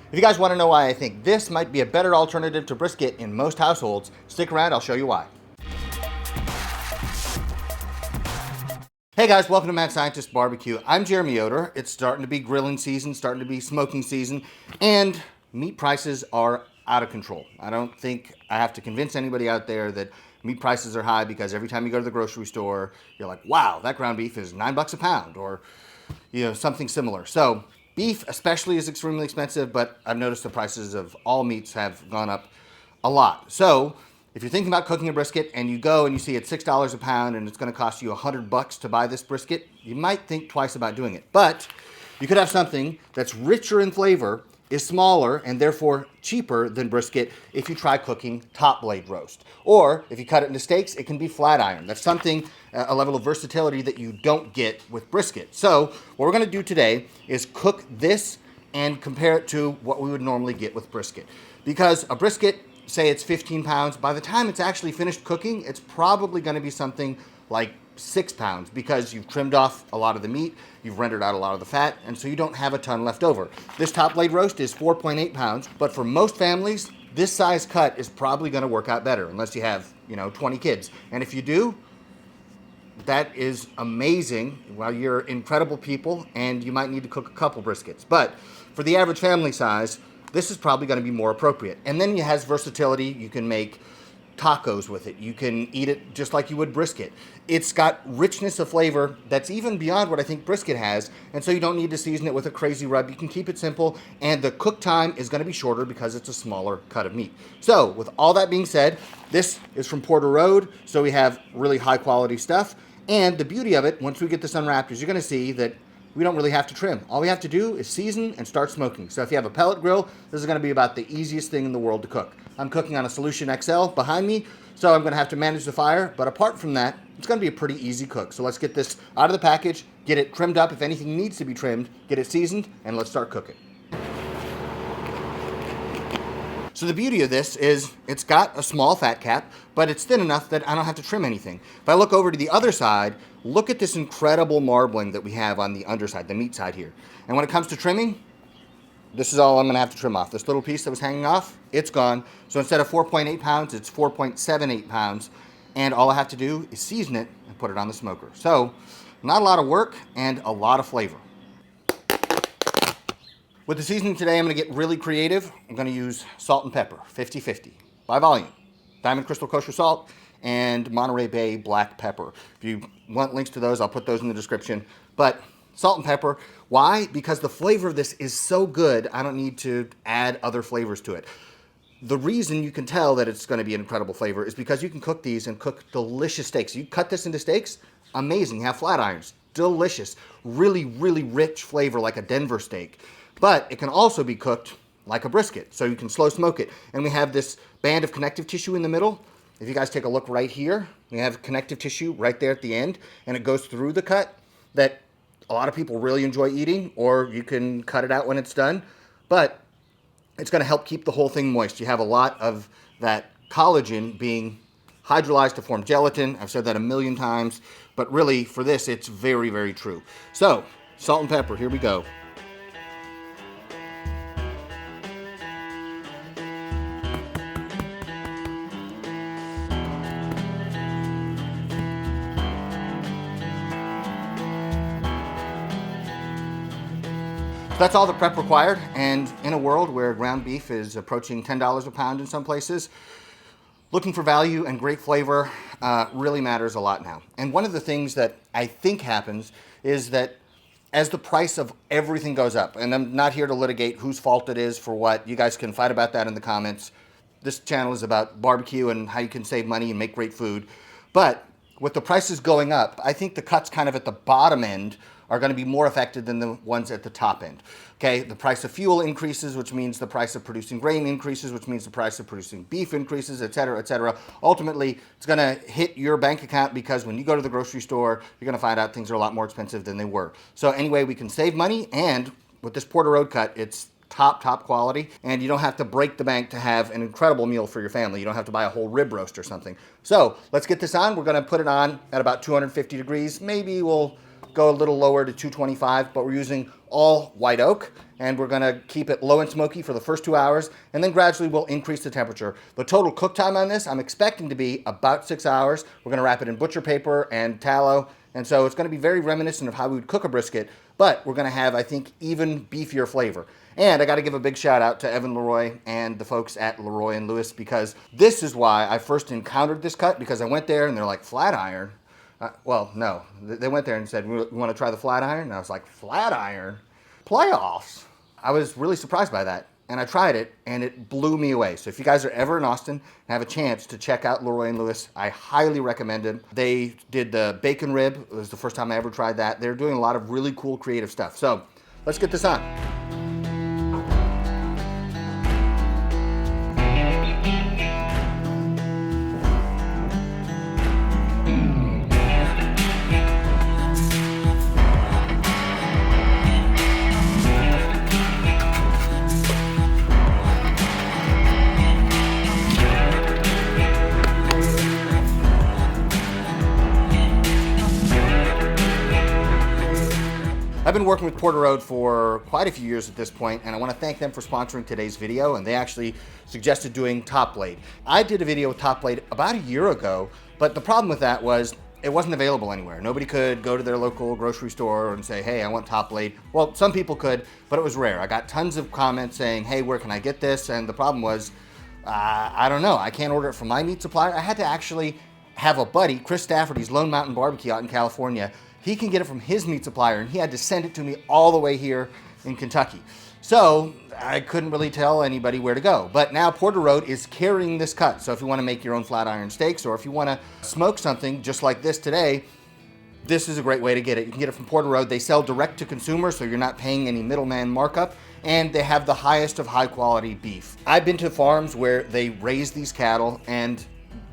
If you guys want to know why I think this might be a better alternative to brisket in most households, stick around, I'll show you why. Hey guys, welcome to Mad Scientist Barbecue. I'm Jeremy Yoder. It's starting to be grilling season, starting to be smoking season, and meat prices are out of control. I don't think I have to convince anybody out there that meat prices are high, because every time you go to the grocery store, you're like, wow, that ground beef is $9 a pound, or something similar. So beef especially is extremely expensive, but I've noticed the prices of all meats have gone up a lot. So if you're thinking about cooking a brisket and you go and you see it's $6 a pound and it's going to cost you $100 to buy this brisket, you might think twice about doing it. But you could have something that's richer in flavor, is smaller, and therefore cheaper than brisket if you try cooking top blade roast. Or if you cut it into steaks, it can be flat iron. That's something, a level of versatility that you don't get with brisket. So what we're going to do today is cook this and compare it to what we would normally get with brisket. Because a brisket, say it's 15 pounds, by the time it's actually finished cooking, it's probably going to be something like 6 pounds, because you've trimmed off a lot of the meat, you've rendered out a lot of the fat, and so you don't have a ton left over. This top blade roast is 4.8 pounds, but for most families, this size cut is probably going to work out better, unless you have, 20 kids. And if you do, that is amazing. Well, you're incredible people, and you might need to cook a couple briskets. But for the average family size, this is probably going to be more appropriate. And then it has versatility. You can make tacos with it. You can eat it just like you would brisket. It's got richness of flavor that's even beyond what I think brisket has, and so you don't need to season it with a crazy rub. You can keep it simple, and the cook time is going to be shorter because it's a smaller cut of meat. So with all that being said, this is from Porter Road, so we have really high quality stuff. And the beauty of it, once we get this unwrapped, is you're going to see that we don't really have to trim. All we have to do is season and start smoking. So if you have a pellet grill, this is going to be about the easiest thing in the world to cook. I'm cooking on a Solution XL behind me, so I'm going to have to manage the fire. But apart from that, it's going to be a pretty easy cook. So let's get this out of the package, get it trimmed up if anything needs to be trimmed, get it seasoned, and let's start cooking. So the beauty of this is it's got a small fat cap, but it's thin enough that I don't have to trim anything. If I look over to the other side, look at this incredible marbling that we have on the underside, the meat side here. And when it comes to trimming, this is all I'm gonna have to trim off. This little piece that was hanging off, it's gone. So instead of 4.8 pounds, it's 4.78 pounds. And all I have to do is season it and put it on the smoker. So not a lot of work and a lot of flavor. With the seasoning today, I'm going to get really creative. I'm going to use salt and pepper, 50-50, by volume. Diamond Crystal Kosher Salt and Monterey Bay Black Pepper. If you want links to those, I'll put those in the description. But salt and pepper, why? Because the flavor of this is so good, I don't need to add other flavors to it. The reason you can tell that it's going to be an incredible flavor is because you can cook these and cook delicious steaks. You cut this into steaks, amazing. You have flat irons, delicious. Really, really rich flavor like a Denver steak. But it can also be cooked like a brisket, so you can slow smoke it. And we have this band of connective tissue in the middle. If you guys take a look right here, we have connective tissue right there at the end, and it goes through the cut that a lot of people really enjoy eating, or you can cut it out when it's done. But it's going to help keep the whole thing moist. You have a lot of that collagen being hydrolyzed to form gelatin. I've said that a million times, but really for this, it's very, very true. So salt and pepper, here we go. That's all the prep required, and in a world where ground beef is approaching $10 a pound in some places, looking for value and great flavor really matters a lot now. And one of the things that I think happens is that as the price of everything goes up, and I'm not here to litigate whose fault it is for what, you guys can fight about that in the comments. This channel is about barbecue and how you can save money and make great food. But with the prices going up, I think the cuts kind of at the bottom end are going to be more affected than the ones at the top end. Okay, the price of fuel increases, which means the price of producing grain increases, which means the price of producing beef increases, et cetera, et cetera. Ultimately, it's going to hit your bank account, because when you go to the grocery store, you're going to find out things are a lot more expensive than they were. So anyway, we can save money, and with this Porter Road cut, it's top quality, and you don't have to break the bank to have an incredible meal for your family. You don't have to buy a whole rib roast or something. So let's get this on. We're going to put it on at about 250 degrees. Maybe we'll go a little lower to 225, but we're using all white oak, and we're gonna keep it low and smoky for the first 2 hours, and then gradually we'll increase the temperature. The total cook time on this, I'm expecting to be about 6 hours. We're gonna wrap it in butcher paper and tallow, and so it's gonna be very reminiscent of how we would cook a brisket, but we're gonna have, I think, even beefier flavor. And I gotta give a big shout out to Evan Leroy and the folks at Leroy and Lewis, because this is why I first encountered this cut, because I went there and they're like, flat iron? Well, no. They went there and said, we want to try the flat iron? And I was like, flat iron? Playoffs? I was really surprised by that. And I tried it, and it blew me away. So if you guys are ever in Austin and have a chance to check out Leroy and Lewis, I highly recommend it. They did the bacon rib. It was the first time I ever tried that. They're doing a lot of really cool, creative stuff. So let's get this on. I've been working with Porter Road for quite a few years at this point, and I want to thank them for sponsoring today's video, and they actually suggested doing top blade. I did a video with top blade about a year ago, but the problem with that was it wasn't available anywhere. Nobody could go to their local grocery store and say, hey, I want top blade. Well, some people could, but it was rare. I got tons of comments saying, hey, where can I get this? And the problem was, I don't know. I can't order it from my meat supplier. I had to actually have a buddy, Chris Stafford, he's Lone Mountain Barbecue out in California. He can get it from his meat supplier, and he had to send it to me all the way here in Kentucky. So I couldn't really tell anybody where to go. But now Porter Road is carrying this cut. So if you want to make your own flat iron steaks, or if you want to smoke something just like this today, this is a great way to get it. You can get it from Porter Road. They sell direct to consumer, so you're not paying any middleman markup, and they have the highest of high quality beef. I've been to farms where they raise these cattle, and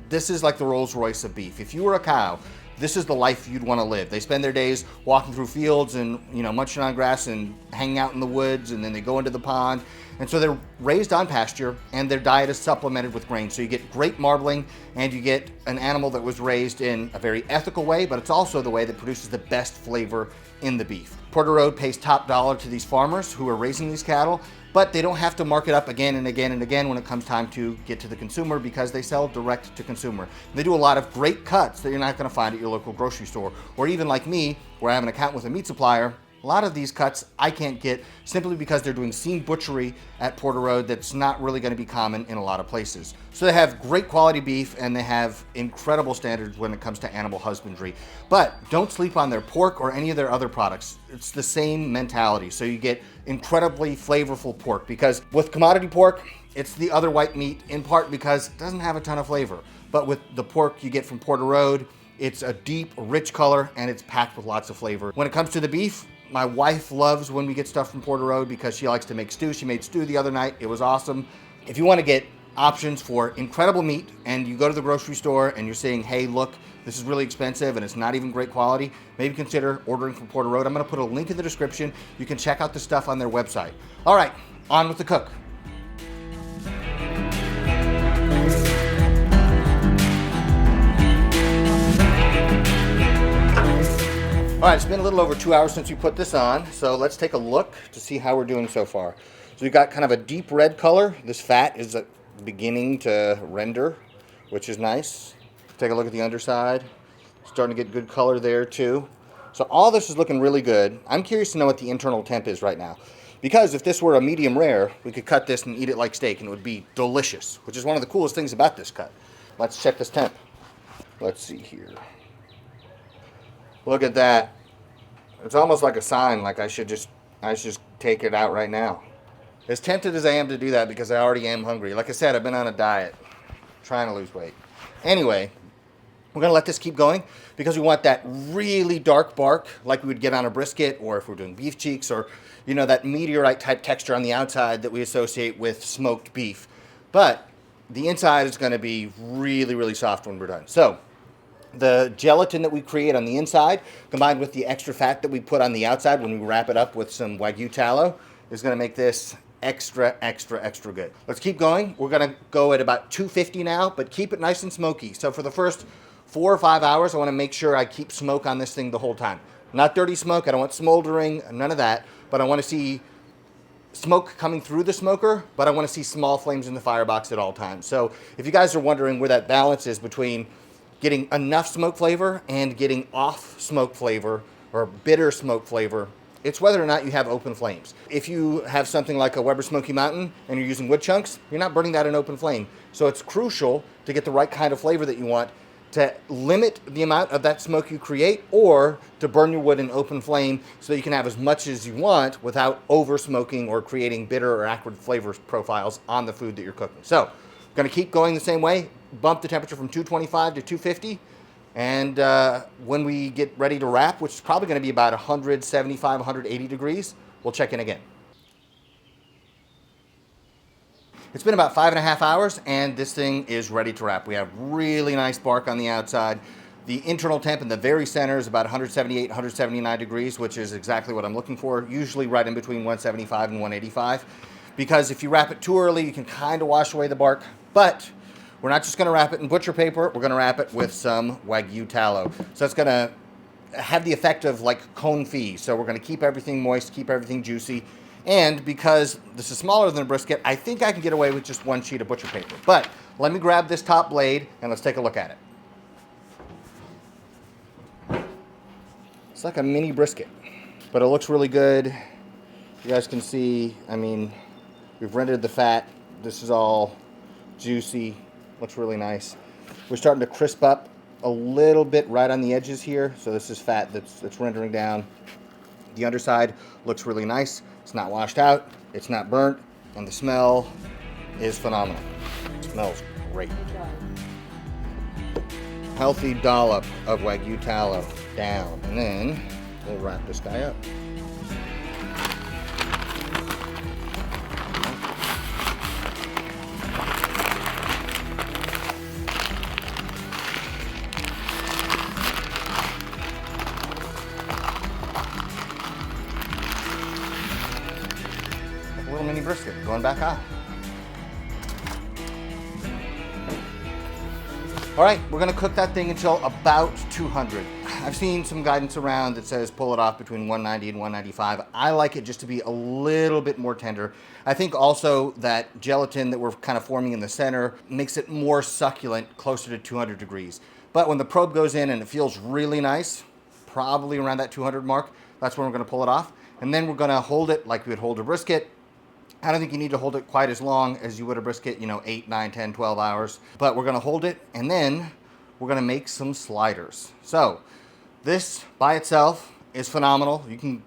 this is like the Rolls Royce of beef. If you were a cow, this is the life you'd want to live. They spend their days walking through fields and, munching on grass and hanging out in the woods, and then they go into the pond. And so they're raised on pasture, and their diet is supplemented with grain. So you get great marbling, and you get an animal that was raised in a very ethical way, but it's also the way that produces the best flavor in the beef. Porter Road pays top dollar to these farmers who are raising these cattle, but they don't have to mark it up again and again and again when it comes time to get to the consumer, because they sell direct to consumer. They do a lot of great cuts that you're not gonna find at your local grocery store, or even like me, where I have an account with a meat supplier. A lot of these cuts I can't get simply because they're doing scene butchery at Porter Road that's not really going to be common in a lot of places. So they have great quality beef, and they have incredible standards when it comes to animal husbandry. But don't sleep on their pork or any of their other products. It's the same mentality. So you get incredibly flavorful pork, because with commodity pork, it's the other white meat, in part because it doesn't have a ton of flavor. But with the pork you get from Porter Road, it's a deep, rich color, and it's packed with lots of flavor. When it comes to the beef, my wife loves when we get stuff from Porter Road because she likes to make stew. She made stew the other night. It was awesome. If you want to get options for incredible meat, and you go to the grocery store and you're saying, hey, look, this is really expensive and it's not even great quality, maybe consider ordering from Porter Road. I'm going to put a link in the description. You can check out the stuff on their website. All right, on with the cook. All right, it's been a little over 2 hours since we put this on, so let's take a look to see how we're doing so far. So we've got kind of a deep red color. This fat is beginning to render, which is nice. Take a look at the underside. Starting to get good color there too. So all this is looking really good. I'm curious to know what the internal temp is right now, because if this were a medium rare, we could cut this and eat it like steak, and it would be delicious, which is one of the coolest things about this cut. Let's check this temp. Let's see here. Look at that. It's almost like a sign, like I should just take it out right now. As tempted as I am to do that, because I already am hungry. Like I said, I've been on a diet, trying to lose weight. Anyway, we're gonna let this keep going because we want that really dark bark like we would get on a brisket, or if we're doing beef cheeks, or that meteorite type texture on the outside that we associate with smoked beef. But the inside is gonna be really, really soft when we're done. So the gelatin that we create on the inside, combined with the extra fat that we put on the outside when we wrap it up with some Wagyu tallow, is going to make this extra, extra, extra good. Let's keep going. We're going to go at about 250 now, but keep it nice and smoky. So for the first 4 or 5 hours, I want to make sure I keep smoke on this thing the whole time. Not dirty smoke. I don't want smoldering, none of that. But I want to see smoke coming through the smoker, but I want to see small flames in the firebox at all times. So if you guys are wondering where that balance is between getting enough smoke flavor and getting off smoke flavor or bitter smoke flavor, it's whether or not you have open flames. If you have something like a Weber Smoky Mountain and you're using wood chunks, you're not burning that in open flame. So it's crucial to get the right kind of flavor that you want to limit the amount of that smoke you create, or to burn your wood in open flame so you can have as much as you want without over smoking or creating bitter or acrid flavor profiles on the food that you're cooking. So I'm gonna keep going the same way, bump the temperature from 225 to 250. And when we get ready to wrap, which is probably gonna be about 175, 180 degrees, we'll check in again. It's been about 5.5 hours and this thing is ready to wrap. We have really nice bark on the outside. The internal temp in the very center is about 178, 179 degrees, which is exactly what I'm looking for, usually right in between 175 and 185. Because if you wrap it too early, you can kind of wash away the bark. But we're not just gonna wrap it in butcher paper, we're gonna wrap it with some Wagyu tallow. So it's gonna have the effect of like confit. So we're gonna keep everything moist, keep everything juicy. And because this is smaller than a brisket, I think I can get away with just one sheet of butcher paper. But let me grab this top blade and let's take a look at it. It's like a mini brisket, but it looks really good. You guys can see, I mean, we've rendered the fat. This is all juicy, looks really nice. We're starting to crisp up a little bit right on the edges here. So this is fat that's rendering down. The underside looks really nice. It's not washed out, it's not burnt, and the smell is phenomenal. It smells great. Healthy dollop of Wagyu tallow down, and then we'll wrap this guy up. Little mini brisket going back on. All right, we're gonna cook that thing until about 200. I've seen some guidance around that says pull it off between 190 and 195. I like it just to be a little bit more tender. I think also that gelatin that we're kind of forming in the center makes it more succulent, closer to 200 degrees. But when the probe goes in and it feels really nice, probably around that 200 mark, that's when we're gonna pull it off. And then we're gonna hold it like we would hold a brisket. I don't think you need to hold it quite as long as you would a brisket, 8, 9, 10, 12 hours. But we're gonna hold it and then we're gonna make some sliders. So this by itself is phenomenal. You can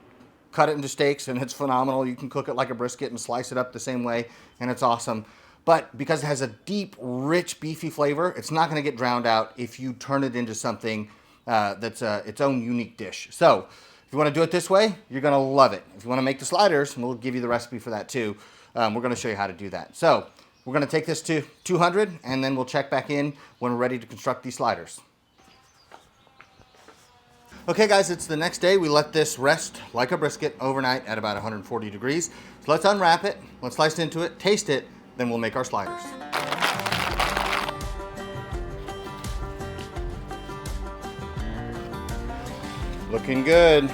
cut it into steaks and it's phenomenal. You can cook it like a brisket and slice it up the same way and it's awesome. But because it has a deep, rich, beefy flavor, it's not gonna get drowned out if you turn it into something that's its own unique dish. So if you want to do it this way, you're going to love it. If you want to make the sliders, and we'll give you the recipe for that too, we're going to show you how to do that. So we're going to take this to 200 and then we'll check back in when we're ready to construct these sliders. Okay guys, it's the next day. We let this rest like a brisket overnight at about 140 degrees. So let's unwrap it, let's slice into it, taste it, then we'll make our sliders. Looking good.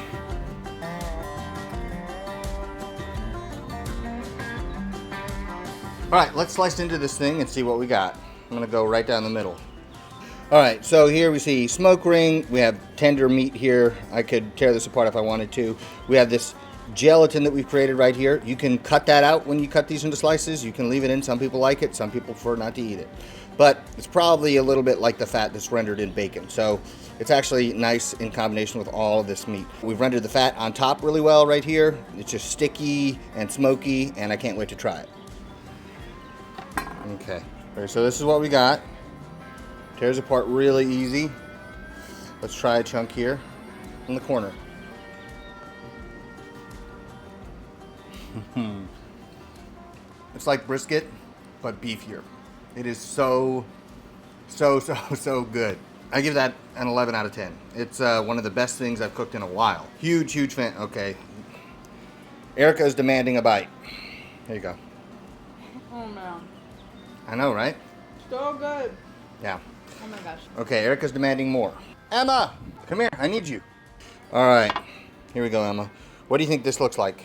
All right, let's slice into this thing and see what we got. I'm gonna go right down the middle. All right, so here we see smoke ring. We have tender meat here. I could tear this apart if I wanted to. We have this gelatin that we've created right here. You can cut that out when you cut these into slices. You can leave it in. Some people like it. Some people prefer not to eat it. But it's probably a little bit like the fat that's rendered in bacon. So it's actually nice in combination with all of this meat. We've rendered the fat on top really well right here. It's just sticky and smoky, and I can't wait to try it. Okay, so this is what we got. Tears apart really easy. Let's try a chunk here in the corner. It's like brisket, but beefier. It is so good. I give that an 11 out of 10. It's one of the best things I've cooked in a while. Huge fan. Okay. Erica is demanding a bite. There you go. Oh man. I know, right? So good. Yeah. Oh my gosh. Okay, Erica's demanding more. Emma, come here. I need you. All right, here we go, Emma. What do you think this looks like?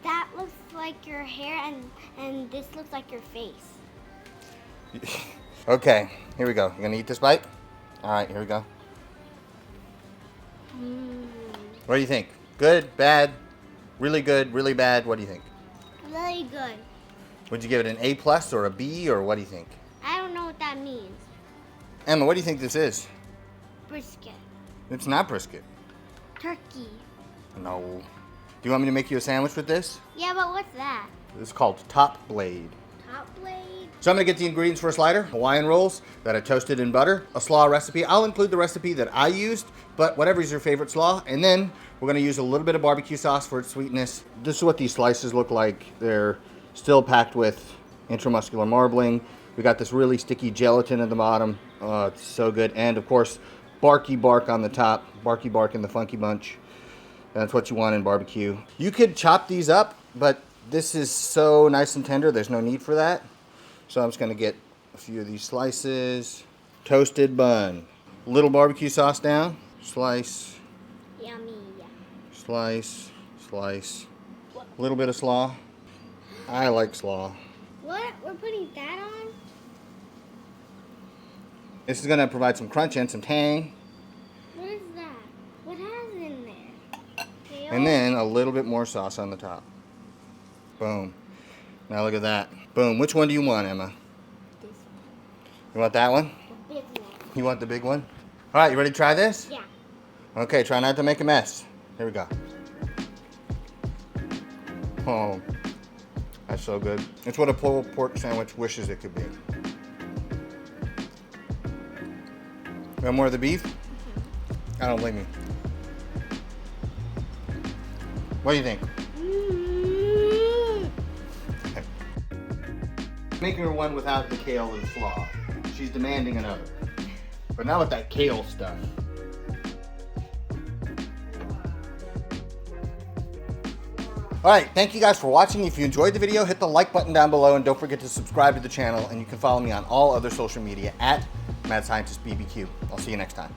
That looks like your hair, and this looks like your face. Okay, here we go. You gonna eat this bite? All right, here we go. What do you think? Good, bad, really good, really bad? What do you think? Really good. Would you give it an A plus or a B, or what do you think? I don't know what that means. Emma, what do you think this is? Brisket. It's not brisket. Turkey. No. Do you want me to make you a sandwich with this? Yeah, but what's that? It's called top blade. Top blade? So I'm gonna get the ingredients for a slider, Hawaiian rolls that I toasted in butter, a slaw recipe. I'll include the recipe that I used, but whatever is your favorite slaw. And then we're gonna use a little bit of barbecue sauce for its sweetness. This is what these slices look like. They're still packed with intramuscular marbling. We got this really sticky gelatin at the bottom. Oh, it's so good. And of course, barky bark on the top. Barky bark in the funky bunch. That's what you want in barbecue. You could chop these up, but this is so nice and tender, there's no need for that. So I'm just gonna get a few of these slices. Toasted bun. Little barbecue sauce down. Slice, Yummy. slice, slice. A little bit of slaw. I like slaw. What? We're putting that on? This is gonna provide some crunch and some tang. What is that? What has in there? Kale? And then a little bit more sauce on the top. Boom. Now look at that. Boom. Which one do you want, Emma? This one. You want that one? The big one. You want the big one? All right, you ready to try this? Yeah. Okay, try not to make a mess. Here we go. Oh, that's so good. It's what a pulled pork sandwich wishes it could be. Want more of the beef? I don't blame you. What do you think? Making her one without the kale and slaw. She's demanding another. But not with that kale stuff. Alright, thank you guys for watching. If you enjoyed the video, hit the like button down below and don't forget to subscribe to the channel, and you can follow me on all other social media at MadScientistBBQ. I'll see you next time.